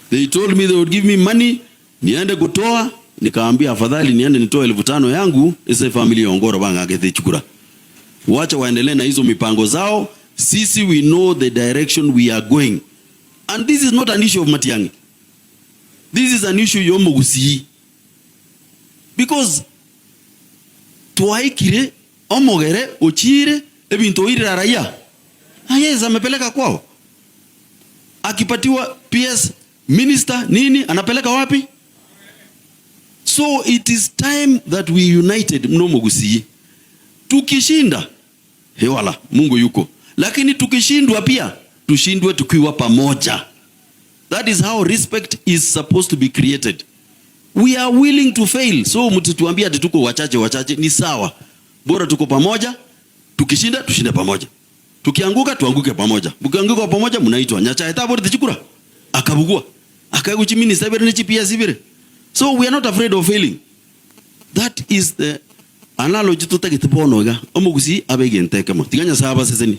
They told me they would give me money, niende kutoa, nikaambia afadhali niende nitoe 5,000 yangu, isa familia Ongoro banga agethechukura. Wacha waendelee na hizo mipango zao. Sisi we know the direction we are going. And this is not an issue of Matiang'i. This is an issue of Omogusii. Because tuwaikire, Omogere, ochire, ebinto oirire raia. Yes, amepeleka kwao. Akipatiwa PS minister nini anapeleka wapi? So it is time that we united Omogusii. Tukishinda hewala Mungu yuko. Lakini tukishindwa pia tushindwe tukiwa pamoja. That is how respect is supposed to be created. We are willing to fail. So mtituambia ati tuko wachache ni sawa. Bora tuko pamoja, tukishinda tushinde pamoja. Tukianguka tuanguke pamoja. Mkianguka pamoja mnaitwa nyacha etabo tichukura. Akabugua. Akaguchi minister bere ni GPS bere. So we are not afraid of failing. That is the analogy to take it bono ga. Omogusii abege nteke mo. Tiganya saba seseni.